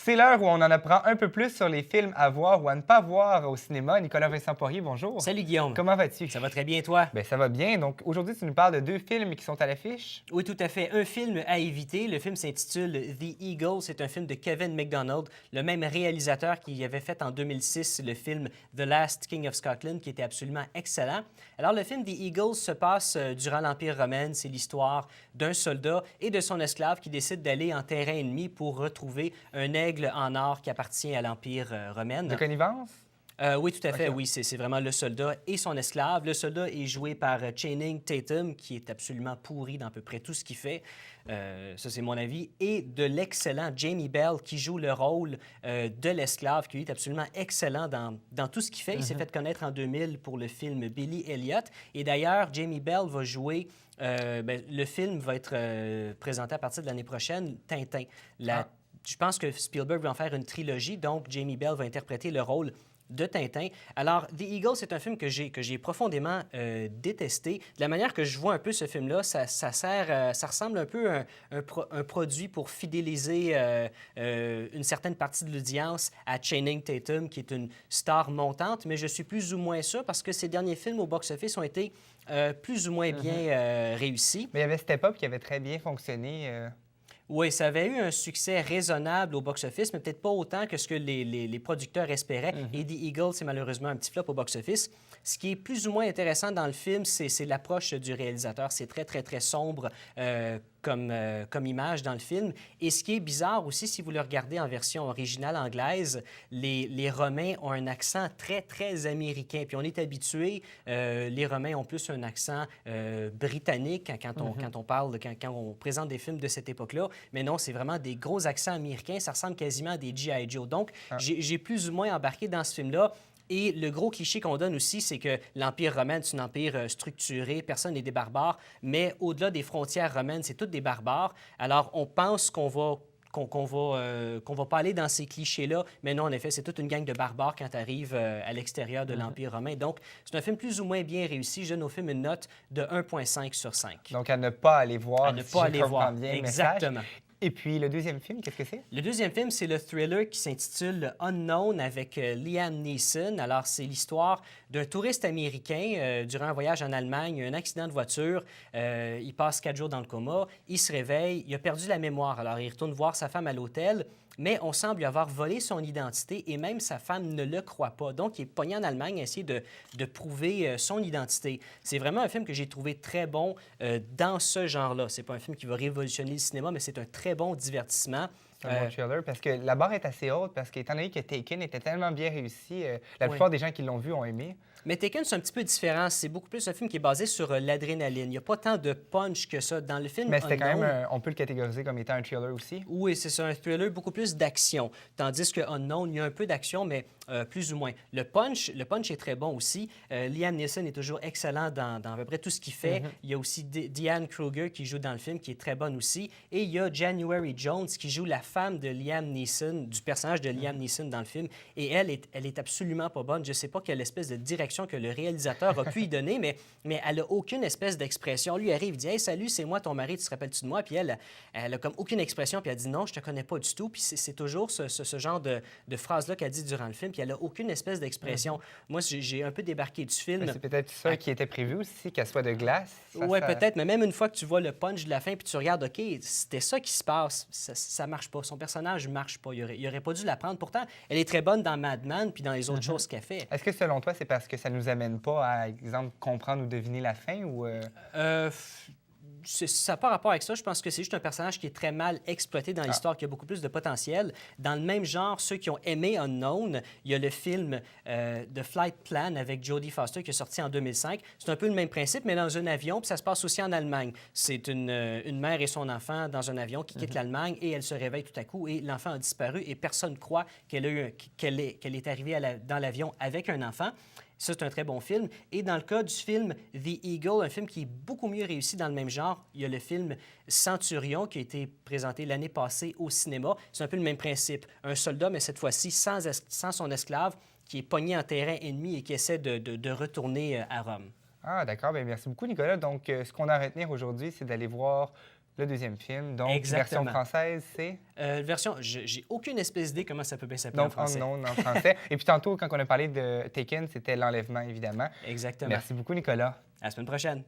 C'est l'heure où on en apprend un peu plus sur les films à voir ou à ne pas voir au cinéma. Nicolas Vincent Poirier, bonjour. Salut Guillaume. Comment vas-tu? Ça va très bien, toi? Bien, ça va bien. Donc, aujourd'hui, tu nous parles de deux films qui sont à l'affiche. Oui, tout à fait. Un film à éviter. Le film s'intitule The Eagle. C'est un film de Kevin MacDonald, le même réalisateur qui avait fait en 2006 le film The Last King of Scotland, qui était absolument excellent. Alors, le film The Eagle se passe durant l'Empire romain. C'est l'histoire d'un soldat et de son esclave qui décident d'aller en terrain ennemi pour retrouver un aigle en or qui appartient à l'Empire romain. De connivence? Oui, tout à fait, OK. oui. C'est vraiment le soldat et son esclave. Le soldat est joué par Channing Tatum, qui est absolument pourri dans à peu près tout ce qu'il fait. Ça, c'est mon avis. Et de l'excellent Jamie Bell, qui joue le rôle de l'esclave, qui est absolument excellent dans tout ce qu'il fait. Il s'est fait connaître en 2000 pour le film Billy Elliot. Et d'ailleurs, Jamie Bell va jouer... le film va être présenté à partir de l'année prochaine, Tintin. Je pense que Spielberg va en faire une trilogie, donc Jamie Bell va interpréter le rôle de Tintin. Alors, The Eagle, c'est un film que j'ai profondément détesté. De la manière que je vois un peu ce film-là, ça ressemble un peu à un produit pour fidéliser une certaine partie de l'audience à Channing Tatum, qui est une star montante, mais je suis plus ou moins sûr parce que ses derniers films au box-office ont été plus ou moins bien réussis. Mais il y avait Step Up qui avait très bien fonctionné. Oui, ça avait eu un succès raisonnable au box-office, mais peut-être pas autant que ce que les producteurs espéraient. Et The Eagle, c'est malheureusement un petit flop au box-office. Ce qui est plus ou moins intéressant dans le film, c'est l'approche du réalisateur. C'est très, très, très sombre comme image dans le film. Et ce qui est bizarre aussi, si vous le regardez en version originale anglaise, les Romains ont un accent très, très américain. Puis on est habitué, les Romains ont plus un accent britannique quand on parle, quand on présente des films de cette époque-là. Mais non, c'est vraiment des gros accents américains. Ça ressemble quasiment à des G.I. Joe. Donc, j'ai plus ou moins embarqué dans ce film-là. Et le gros cliché qu'on donne aussi, c'est que l'Empire romain, c'est un empire structuré, personne n'est des barbares, mais au-delà des frontières romaines, c'est tous des barbares. Alors, on pense qu'on va pas aller dans ces clichés-là, mais non, en effet, c'est toute une gang de barbares quand tu arrives à l'extérieur de l'Empire romain. Donc, c'est un film plus ou moins bien réussi. Je donne au film une note de 1,5 sur 5. Donc, à ne pas aller voir. À ne pas aller voir, Bien exactement. Et puis, le deuxième film, qu'est-ce que c'est? Le deuxième film, c'est le thriller qui s'intitule Unknown avec Liam Neeson. Alors, c'est l'histoire d'un touriste américain durant un voyage en Allemagne, un accident de voiture. Il passe 4 jours dans le coma. Il se réveille. Il a perdu la mémoire. Alors, il retourne voir sa femme à l'hôtel. Mais on semble lui avoir volé son identité et même sa femme ne le croit pas. Donc, il est pogné en Allemagne à essayer de prouver son identité. C'est vraiment un film que j'ai trouvé très bon dans ce genre-là. C'est pas un film qui va révolutionner le cinéma, mais c'est un très bon divertissement. C'est un bon thriller parce que la barre est assez haute parce qu'étant donné que Taken était tellement bien réussi, la plupart des gens qui l'ont vu ont aimé. Mais Taken, c'est un petit peu différent. C'est beaucoup plus un film qui est basé sur l'adrénaline. Il n'y a pas tant de punch que ça. Dans le film Mais c'était quand Unknown, même, on peut le catégoriser comme étant un thriller aussi. oui, c'est ça, un thriller beaucoup plus d'action. Tandis que Unknown, il y a un peu d'action, mais plus ou moins. Le punch est très bon aussi. Liam Neeson est toujours excellent dans à peu près tout ce qu'il fait. Il y a aussi Diane Kruger qui joue dans le film, qui est très bonne aussi. Et il y a January Jones qui joue la femme de Liam Neeson, du personnage de Liam Neeson dans le film. Et elle est absolument pas bonne. Je sais pas quelle espèce de direction que le réalisateur a pu y donner, mais elle a aucune espèce d'expression. Lui arrive, il dit « Hey, salut, c'est moi ton mari, tu te rappelles-tu de moi? » Puis elle a comme aucune expression, puis elle dit « Non, je te connais pas du tout. » Puis c'est toujours ce genre de phrase-là qu'elle dit durant le film, puis elle a aucune espèce d'expression. Moi, j'ai un peu débarqué du film. Mais c'est peut-être ça qui était prévu aussi, qu'elle soit de glace. Oui, peut-être, mais même une fois que tu vois le punch de la fin, puis tu regardes, OK, c'était ça qui se passe, ça marche pas. Son personnage marche pas. Il aurait pas dû la prendre. Pourtant, elle est très bonne dans Mad Men, puis dans les autres choses qu'elle fait. Est-ce que selon toi, c'est parce que ça nous amène pas à, exemple, comprendre ou deviner la fin ou... Ça n'a pas rapport avec ça. Je pense que c'est juste un personnage qui est très mal exploité dans l'histoire, qui a beaucoup plus de potentiel. Dans le même genre, ceux qui ont aimé Unknown, il y a le film The Flight Plan avec Jodie Foster qui est sorti en 2005. C'est un peu le même principe, mais dans un avion, puis ça se passe aussi en Allemagne. C'est une mère et son enfant dans un avion qui quittent l'Allemagne et elle se réveille tout à coup et l'enfant a disparu et personne ne croit qu'elle est arrivée dans l'avion avec un enfant. Ça, c'est un très bon film. Et dans le cas du film The Eagle, un film qui est beaucoup mieux réussi dans le même genre, il y a le film Centurion qui a été présenté l'année passée au cinéma. C'est un peu le même principe. Un soldat, mais cette fois-ci sans son esclave, qui est pogné en terrain ennemi et qui essaie de retourner à Rome. Ah, d'accord. Bien, merci beaucoup, Nicolas. Donc, ce qu'on a à retenir aujourd'hui, c'est d'aller voir le deuxième film. Donc, Exactement. version française, c'est? Version, j'ai aucune espèce d'idée comment ça peut bien s'appeler en Donc, français. Unknown en français. Et puis tantôt, quand on a parlé de Taken, c'était l'enlèvement, évidemment. Exactement. Merci beaucoup, Nicolas. À la semaine prochaine.